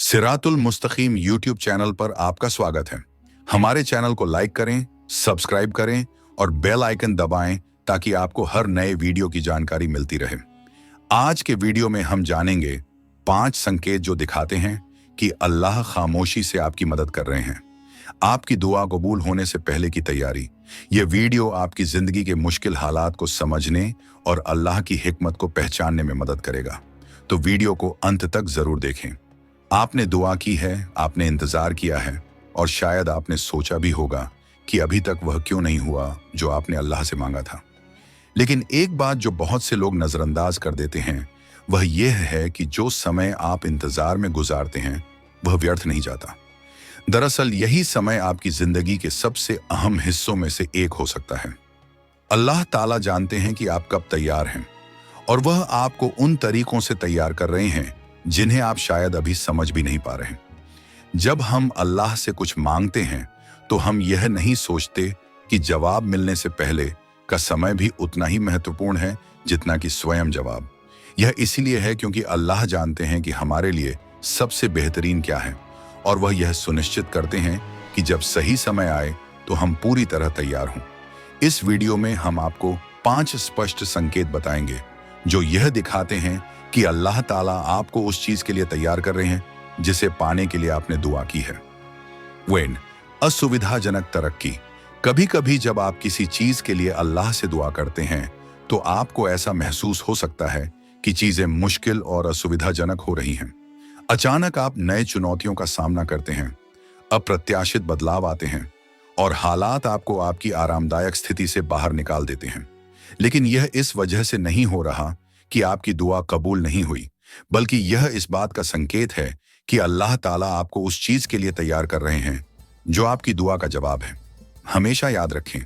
सिरातुल मुस्तकीम YouTube channel पर आपका स्वागत है। हमारे चैनल को लाइक करें, सब्सक्राइब करें और बेल आइकन दबाएं ताकि आपको हर नए वीडियो की जानकारी मिलती रहे। आज के वीडियो में हम जानेंगे 5 संकेत जो दिखाते हैं कि अल्लाह खामोशी से आपकी मदद कर रहे हैं। आपकी दुआ कबूल होने से पहले की तैयारी। यह वीडियो आपकी जिंदगी के मुश्किल हालात को समझने और अल्लाह की हिकमत को पहचानने में मदद करेगा, तो वीडियो को अंत तक जरूर देखें। आपने दुआ की है, आपने इंतजार किया है और शायद आपने सोचा भी होगा कि अभी तक वह क्यों नहीं हुआ जो आपने अल्लाह से मांगा था। लेकिन एक बात जो बहुत से लोग नजरअंदाज कर देते हैं वह यह है कि जो समय आप इंतजार में गुजारते हैं वह व्यर्थ नहीं जाता। दरअसल यही समय आपकी जिंदगी के सबसे अहम हिस्सों में से एक हो सकता है। अल्लाह ताला जानते हैं कि आप कब तैयार हैं और वह आपको उन तरीकों से तैयार कर रहे हैं जिन्हें आप शायद अभी समझ भी नहीं पा रहे। जब हम अल्लाह से कुछ मांगते हैं तो हम यह नहीं सोचते कि जवाब मिलने से पहले का समय भी उतना ही महत्वपूर्ण है जितना कि स्वयं जवाब। यह इसलिए है क्योंकि अल्लाह जानते हैं कि हमारे लिए सबसे बेहतरीन क्या है और वह यह सुनिश्चित करते हैं कि जब सही समय आए तो हम पूरी तरह तैयार हों। इस वीडियो में हम आपको 5 स्पष्ट संकेत बताएंगे जो यह दिखाते हैं कि अल्लाह ताला आपको उस चीज के लिए तैयार कर रहे हैं जिसे पाने के लिए आपने दुआ की है। वेन असुविधाजनक तरक्की। कभी कभी जब आप किसी चीज के लिए अल्लाह से दुआ करते हैं तो आपको ऐसा महसूस हो सकता है कि चीजें मुश्किल और असुविधाजनक हो रही हैं। अचानक आप नए चुनौतियों का सामना करते हैं, अप्रत्याशित बदलाव आते हैं और हालात आपको आपकी आरामदायक स्थिति से बाहर निकाल देते हैं। लेकिन यह इस वजह से नहीं हो रहा कि आपकी दुआ कबूल नहीं हुई, बल्कि यह इस बात का संकेत है कि अल्लाह ताला आपको उस चीज के लिए तैयार कर रहे हैं जो आपकी दुआ का जवाब है। हमेशा याद रखें,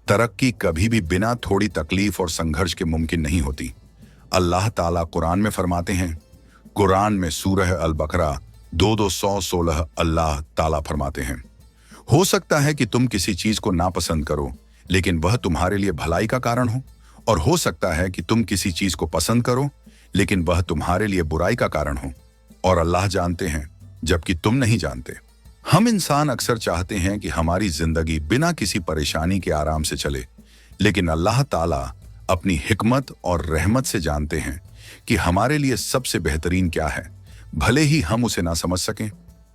तरक्की कभी भी बिना थोड़ी तकलीफ और संघर्ष के मुमकिन नहीं होती। अल्लाह ताला कुरान में फरमाते हैं, कुरान में सूरह अल बकरा 216 अल्लाह ताला फरमाते हैं, हो सकता है कि तुम किसी चीज को नापसंद करो लेकिन वह तुम्हारे लिए भलाई का कारण हो, और हो सकता है कि तुम किसी चीज को पसंद करो लेकिन वह तुम्हारे लिए बुराई का कारण हो, और अल्लाह जानते हैं जबकि तुम नहीं जानते। हम इंसान अक्सर चाहते हैं कि हमारी जिंदगी बिना किसी परेशानी के आराम से चले, लेकिन अल्लाह ताला अपनी हिकमत और रहमत से जानते हैं कि हमारे लिए सबसे बेहतरीन क्या है, भले ही हम उसे ना समझ सकें।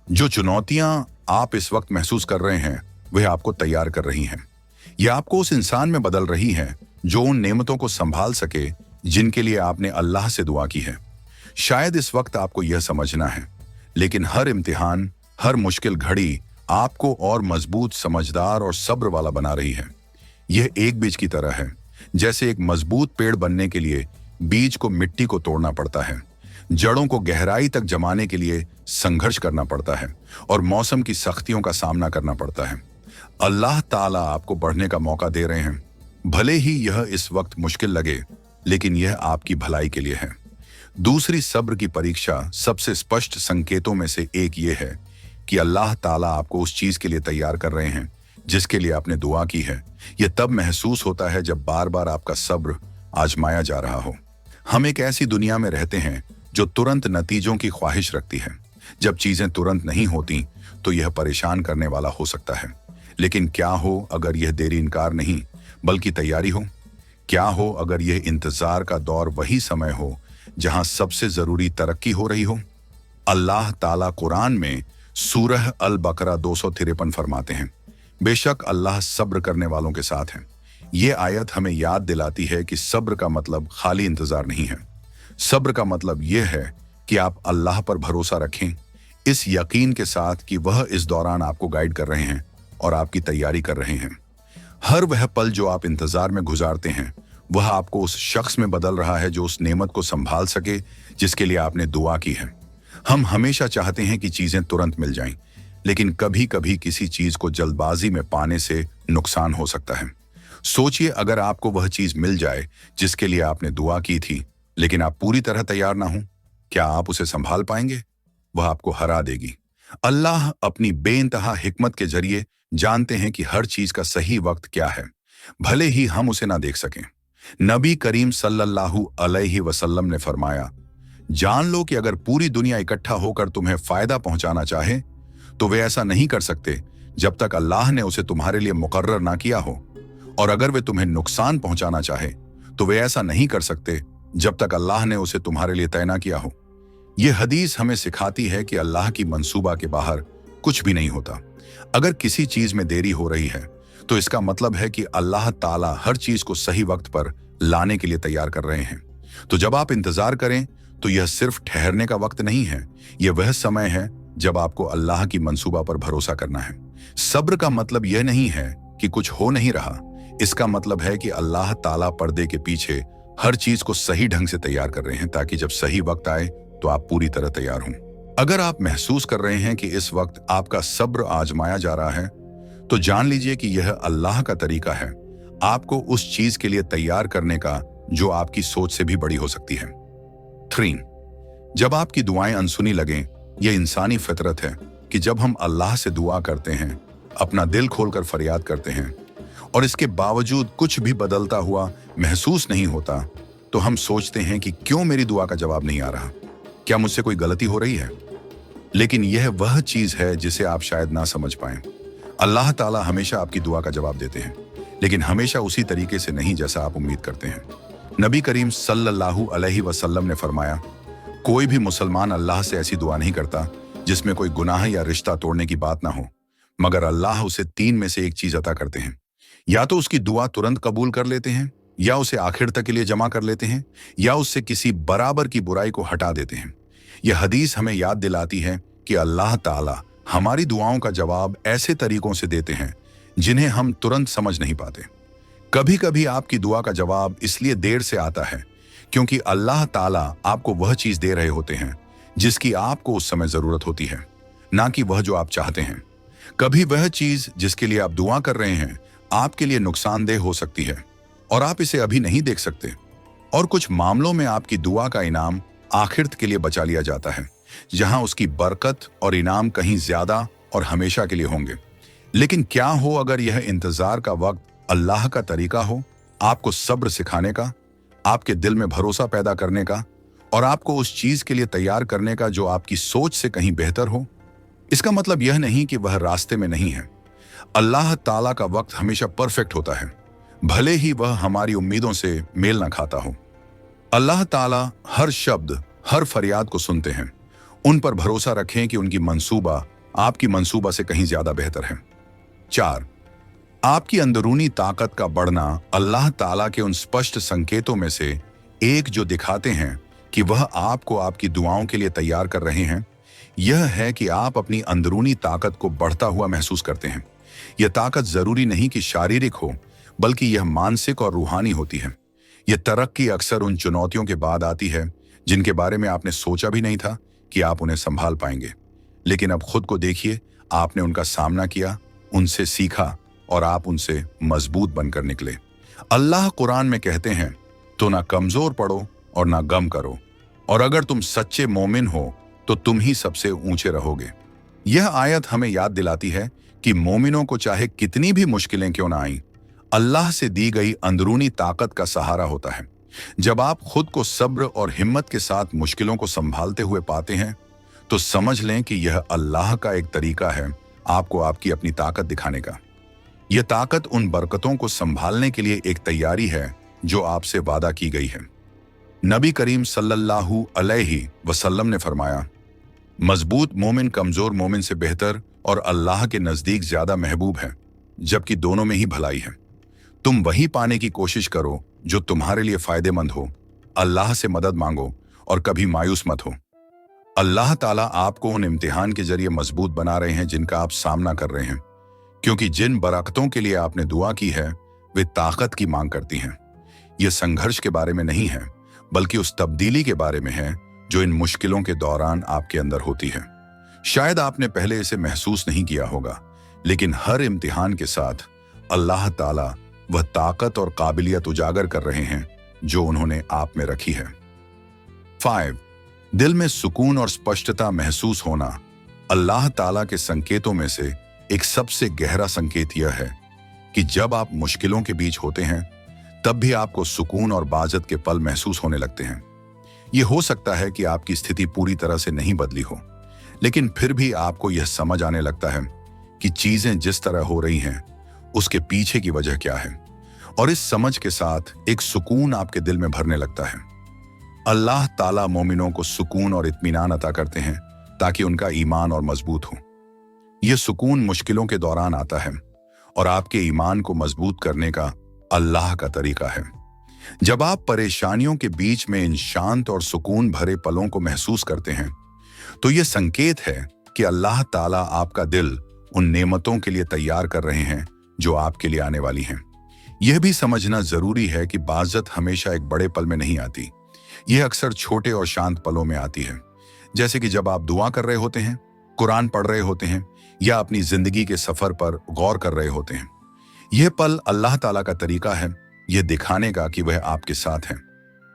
जो चुनौतियां आप इस वक्त महसूस कर रहे हैं वह आपको तैयार कर रही हैं। यह आपको उस इंसान में बदल रही हैं जो उन नेमतों को संभाल सके जिनके लिए आपने अल्लाह से दुआ की है। शायद इस वक्त आपको यह समझना है, लेकिन हर इम्तिहान, हर मुश्किल घड़ी आपको और मजबूत, समझदार और सब्र वाला बना रही है। यह एक बीज की तरह है। जैसे एक मजबूत पेड़ बनने के लिए बीज को मिट्टी को तोड़ना पड़ता है, जड़ों को गहराई तक जमाने के लिए संघर्ष करना पड़ता है और मौसम की सख्तियों का सामना करना पड़ता है। अल्लाह ताला आपको बढ़ने का मौका दे रहे हैं, भले ही यह इस वक्त मुश्किल लगे, लेकिन यह आपकी भलाई के लिए है। दूसरी सब्र की परीक्षा। सबसे स्पष्ट संकेतों में से एक यह है कि अल्लाह ताला आपको उस चीज के लिए तैयार कर रहे हैं जिसके लिए आपने दुआ की है। यह तब महसूस होता है जब बार बार आपका सब्र आजमाया जा रहा हो। हम एक ऐसी दुनिया में रहते हैं जो तुरंत नतीजों की ख्वाहिश रखती है। जब चीजें तुरंत नहीं होती तो यह परेशान करने वाला हो सकता है, लेकिन क्या हो अगर यह देरी इनकार नहीं बल्कि तैयारी हो? क्या हो अगर यह इंतजार का दौर वही समय हो जहां सबसे जरूरी तरक्की हो रही हो? अल्लाह ताला कुरान में सूरह अल बकरा 253 फरमाते हैं, बेशक अल्लाह सब्र करने वालों के साथ है। ये आयत हमें याद दिलाती है कि सब्र का मतलब खाली इंतजार नहीं है। सब्र का मतलब यह है कि आप अल्लाह पर भरोसा रखें, इस यकीन के साथ कि वह इस दौरान आपको गाइड कर रहे हैं और आपकी तैयारी कर रहे हैं। हर वह पल जो आप इंतजार में गुजारते हैं वह आपको उस शख्स में बदल रहा है जो उस नेमत को संभाल सके जिसके लिए आपने दुआ की है। हम हमेशा चाहते हैं कि चीजें तुरंत मिल जाएं, लेकिन कभी कभी किसी चीज को जल्दबाजी में पाने से नुकसान हो सकता है। सोचिए, अगर आपको वह चीज मिल जाए जिसके लिए आपने दुआ की थी लेकिन आप पूरी तरह तैयार ना हो, क्या आप उसे संभाल पाएंगे? वह आपको हरा देगी। अल्लाह अपनी बेइंतहा हिकमत के जरिए जानते हैं कि हर चीज का सही वक्त क्या है, भले ही हम उसे ना देख सकें। नबी करीम सल्लल्लाहु अलैहि वसल्लम ने फरमाया, जान लो कि अगर पूरी दुनिया इकट्ठा होकर तुम्हें फायदा पहुंचाना चाहे तो वे ऐसा नहीं कर सकते जब तक अल्लाह ने उसे तुम्हारे लिए मुकर्रर ना किया हो, और अगर वे तुम्हें नुकसान पहुंचाना चाहे तो वे ऐसा नहीं कर सकते जब तक अल्लाह ने उसे तुम्हारे लिए तय ना किया हो। यह हदीस हमें सिखाती है कि अल्लाह की मंसूबा के बाहर कुछ भी नहीं होता। अगर किसी चीज में देरी हो रही है तो इसका मतलब है कि अल्लाह ताला हर चीज को सही वक्त पर लाने के लिए तैयार कर रहे हैं। तो जब आप इंतजार करें तो यह सिर्फ ठहरने का वक्त नहीं है, यह वह समय है जब आपको अल्लाह की मंसूबा पर भरोसा करना है। सब्र का मतलब यह नहीं है कि कुछ हो नहीं रहा, इसका मतलब है कि अल्लाह ताला पर्दे के पीछे हर चीज को सही ढंग से तैयार कर रहे हैं ताकि जब सही वक्त आए तो आप पूरी तरह तैयार हों। अगर आप महसूस कर रहे हैं कि इस वक्त आपका सब्र आजमाया जा रहा है तो जान लीजिए कि यह अल्लाह का तरीका है आपको उस चीज के लिए तैयार करने का जो आपकी सोच से भी बड़ी हो सकती है। 3. जब आपकी दुआएं अनसुनी लगें, यह इंसानी फितरत है कि जब हम अल्लाह से दुआ करते हैं, अपना दिल खोलकर फरियाद करते हैं और इसके बावजूद कुछ भी बदलता हुआ महसूस नहीं होता तो हम सोचते हैं कि क्यों मेरी दुआ का जवाब नहीं आ रहा, क्या मुझसे कोई गलती हो रही है। लेकिन यह वह चीज है जिसे आप शायद ना समझ पाएं। अल्लाह ताला हमेशा आपकी दुआ का जवाब देते हैं, लेकिन हमेशा उसी तरीके से नहीं जैसा आप उम्मीद करते हैं। नबी करीम सल्लल्लाहु अलैहि वसल्लम ने फरमाया, कोई भी मुसलमान अल्लाह से ऐसी दुआ नहीं करता जिसमें कोई गुनाह या रिश्ता तोड़ने की बात ना हो, मगर अल्लाह उसे 3 में से एक चीज अता करते हैं। या तो उसकी दुआ तुरंत कबूल कर लेते हैं, या उसे आखिर तक के लिए जमा कर लेते हैं, या उससे किसी बराबर की बुराई को हटा देते हैं। यह हदीस हमें याद दिलाती है कि अल्लाह ताला हमारी दुआओं का जवाब ऐसे तरीकों से देते हैं जिन्हें हम तुरंत समझ नहीं पाते। कभी कभी आपकी दुआ का जवाब इसलिए देर से आता है क्योंकि अल्लाह ताला आपको वह चीज दे रहे होते हैं जिसकी आपको उस समय जरूरत होती है, ना कि वह जो आप चाहते हैं। कभी वह चीज जिसके लिए आप दुआ कर रहे हैं आपके लिए नुकसानदेह हो सकती है और आप इसे अभी नहीं देख सकते, और कुछ मामलों में आपकी दुआ का इनाम आखिरत के लिए बचा लिया जाता है, जहां उसकी बरकत और इनाम कहीं ज्यादा और हमेशा के लिए होंगे। लेकिन क्या हो अगर यह इंतजार का वक्त अल्लाह का तरीका हो, आपको सब्र सिखाने का, आपके दिल में भरोसा पैदा करने का और आपको उस चीज के लिए तैयार करने का जो आपकी सोच से कहीं बेहतर हो। इसका मतलब यह नहीं कि वह रास्ते में नहीं है। अल्लाह ताला का वक्त हमेशा परफेक्ट होता है, भले ही वह हमारी उम्मीदों से मेल न खाता हो। अल्लाह ताला हर शब्द, हर फरियाद को सुनते हैं। उन पर भरोसा रखें कि उनकी मंसूबा आपकी मंसूबा से कहीं ज्यादा बेहतर है। 4. आपकी अंदरूनी ताकत का बढ़ना अल्लाह ताला के उन स्पष्ट संकेतों में से एक जो दिखाते हैं कि वह आपको आपकी दुआओं के लिए तैयार कर रहे हैं, यह है कि आप अपनी अंदरूनी ताकत को बढ़ता हुआ महसूस करते हैं। यह ताकत जरूरी नहीं कि शारीरिक हो, बल्कि यह मानसिक और रूहानी होती है। यह तरक्की अक्सर उन चुनौतियों के बाद आती है जिनके बारे में आपने सोचा भी नहीं था कि आप उन्हें संभाल पाएंगे। लेकिन अब खुद को देखिए, आपने उनका सामना किया, उनसे सीखा और आप उनसे मजबूत बनकर निकले। अल्लाह कुरान में कहते हैं, तो ना कमजोर पड़ो और ना गम करो, और अगर तुम सच्चे मोमिन हो तो तुम ही सबसे ऊंचे रहोगे। यह आयत हमें याद दिलाती है कि मोमिनों को चाहे कितनी भी मुश्किलें क्यों ना आईं, अल्लाह से दी गई अंदरूनी ताकत का सहारा होता है। जब आप खुद को सब्र और हिम्मत के साथ मुश्किलों को संभालते हुए पाते हैं तो समझ लें कि यह अल्लाह का एक तरीका है आपको आपकी अपनी ताकत दिखाने का। यह ताकत उन बरकतों को संभालने के लिए एक तैयारी है जो आपसे वादा की गई है। नबी करीम सल्लल्लाहु अलैहि वसल्लम ने फरमाया, मजबूत मोमिन कमजोर मोमिन से बेहतर और अल्लाह के नजदीक ज्यादा महबूब है, जबकि दोनों में ही भलाई है। तुम वही पाने की कोशिश करो जो तुम्हारे लिए फायदेमंद हो, अल्लाह से मदद मांगो और कभी मायूस मत हो। अल्लाह ताला आपको उन इम्तिहान के जरिए मजबूत बना रहे हैं जिनका आप सामना कर रहे हैं, क्योंकि जिन बरकतों के लिए आपने दुआ की है वे ताकत की मांग करती हैं। यह संघर्ष के बारे में नहीं है, बल्कि उस तब्दीली के बारे में है जो इन मुश्किलों के दौरान आपके अंदर होती है। शायद आपने पहले इसे महसूस नहीं किया होगा, लेकिन हर इम्तिहान के साथ अल्लाह ताला वह ताकत और काबिलियत उजागर कर रहे हैं जो उन्होंने आप में रखी है। 5. दिल में सुकून और स्पष्टता महसूस होना अल्लाह ताला के संकेतों में से एक सबसे गहरा संकेत यह है कि जब आप मुश्किलों के बीच होते हैं तब भी आपको सुकून और बाजत के पल महसूस होने लगते हैं। ये हो सकता है कि आपकी स्थिति पूरी तरह से नहीं बदली हो, लेकिन फिर भी आपको यह समझ आने लगता है कि चीजें जिस तरह हो रही हैं उसके पीछे की वजह क्या है, और इस समझ के साथ एक सुकून आपके दिल में भरने लगता है। अल्लाह ताला मोमिनों को सुकून और इत्मीनान अता करते हैं ताकि उनका ईमान और मजबूत हो। यह सुकून मुश्किलों के दौरान आता है और आपके ईमान को मजबूत करने का अल्लाह का तरीका है। जब आप परेशानियों के बीच में इन शांत और सुकून भरे पलों को महसूस करते हैं तो यह संकेत है कि अल्लाह ताला आपका दिल उन नेमतों के लिए तैयार कर रहे हैं जो आपके लिए आने वाली हैं। यह भी समझना जरूरी है कि बाज़त हमेशा एक बड़े पल में नहीं आती, यह अक्सर छोटे और शांत पलों में आती है। जैसे कि जब आप दुआ कर रहे होते हैं, कुरान पढ़ रहे होते हैं या अपनी जिंदगी के सफर पर गौर कर रहे होते हैं। यह पल अल्लाह ताला का तरीका है यह दिखाने का कि वह आपके साथ हैं,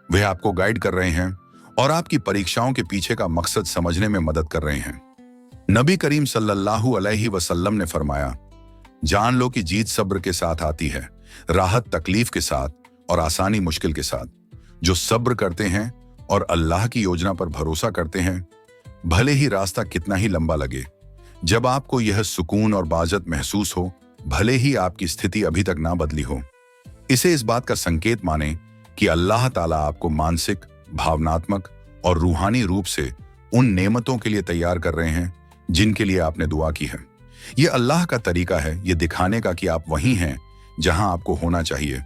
वह आपको गाइड कर रहे हैं और आपकी परीक्षाओं के पीछे का मकसद समझने में मदद कर रहे हैं। नबी करीम सल्लल्लाहु अलैहि वसल्लम ने फरमाया, जान लो कि जीत सब्र के साथ आती है, राहत तकलीफ के साथ और आसानी मुश्किल के साथ। जो सब्र करते हैं और अल्लाह की योजना पर भरोसा करते हैं, भले ही रास्ता कितना ही लंबा लगे, जब आपको यह सुकून और बाज़त महसूस हो, भले ही आपकी स्थिति अभी तक ना बदली हो, इसे इस बात का संकेत माने कि अल्लाह ताला आपको मानसिक, भावनात्मक और रूहानी रूप से उन नेमतों के लिए तैयार कर रहे हैं जिनके लिए आपने दुआ की है। यह अल्लाह का तरीका है यह दिखाने का कि आप वहीं हैं जहां आपको होना चाहिए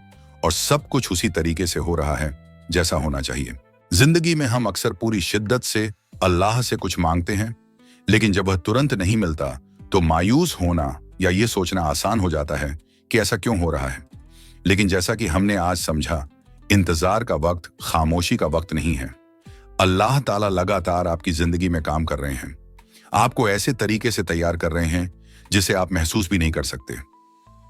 और सब कुछ उसी तरीके से हो रहा है जैसा होना चाहिए। जिंदगी में हम अक्सर पूरी शिद्दत से अल्लाह से कुछ मांगते हैं, लेकिन जब वह तुरंत नहीं मिलता तो मायूस होना या ये सोचना आसान हो जाता है कि ऐसा क्यों हो रहा है। लेकिन जैसा कि हमने आज समझा, इंतजार का वक्त खामोशी का वक्त नहीं है। अल्लाह ताला लगातार आपकी जिंदगी में काम कर रहे हैं, आपको ऐसे तरीके से तैयार कर रहे हैं जिसे आप महसूस भी नहीं कर सकते।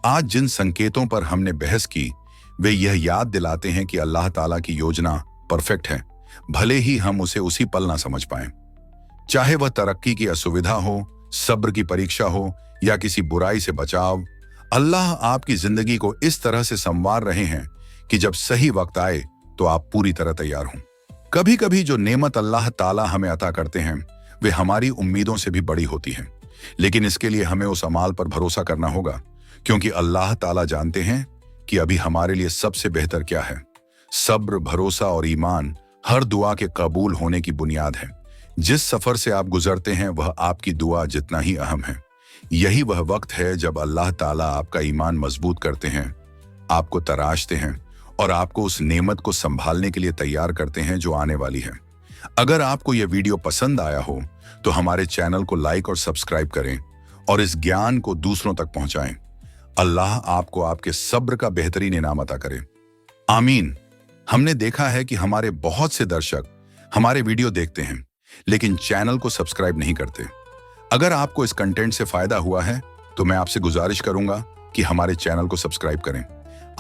आज जिन संकेतों पर हमने बहस की वे यह याद दिलाते हैं कि अल्लाह ताला की योजना परफेक्ट है, भले ही हम उसे उसी पल ना समझ पाएं। चाहे वह तरक्की की असुविधा हो, सब्र की परीक्षा हो या किसी बुराई से बचाव, अल्लाह आपकी जिंदगी को इस तरह से संवार रहे हैं कि जब सही वक्त आए तो आप पूरी तरह तैयार हों। कभी कभी जो नेमत अल्लाह ताला हमें अता करते हैं वे हमारी उम्मीदों से भी बड़ी होती हैं, लेकिन इसके लिए हमें उस अमाल पर भरोसा करना होगा, क्योंकि अल्लाह ताला जानते हैं कि अभी हमारे लिए सबसे बेहतर क्या है। सब्र, भरोसा और ईमान हर दुआ के कबूल होने की बुनियाद है। जिस सफर से आप गुजरते हैं वह आपकी दुआ जितना ही अहम है। यही वह वक्त है जब अल्लाह ताला आपका ईमान मजबूत करते हैं, आपको तराशते हैं और आपको उस नेमत को संभालने के लिए तैयार करते हैं जो आने वाली है। अगर आपको यह वीडियो पसंद आया हो तो हमारे चैनल को लाइक और सब्सक्राइब करें और इस ज्ञान को दूसरों तक पहुंचाएं। अल्लाह आपको आपके सब्र का बेहतरीन इनाम अता करे। आमीन। हमने देखा है कि हमारे बहुत से दर्शक हमारे वीडियो देखते हैं लेकिन चैनल को सब्सक्राइब नहीं करते। अगर आपको इस कंटेंट से फायदा हुआ है तो मैं आपसे गुजारिश करूंगा कि हमारे चैनल को सब्सक्राइब करें।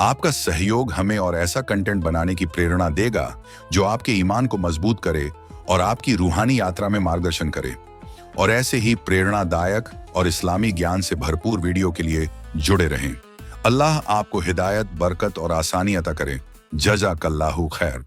आपका सहयोग हमें और ऐसा कंटेंट बनाने की प्रेरणा देगा जो आपके ईमान को मजबूत करे और आपकी रूहानी यात्रा में मार्गदर्शन करे। और ऐसे ही प्रेरणादायक और इस्लामी ज्ञान से भरपूर वीडियो के लिए जुड़े रहें। अल्लाह आपको हिदायत, बरकत और आसानी अता करे। जज़ाकल्लाहु खैर।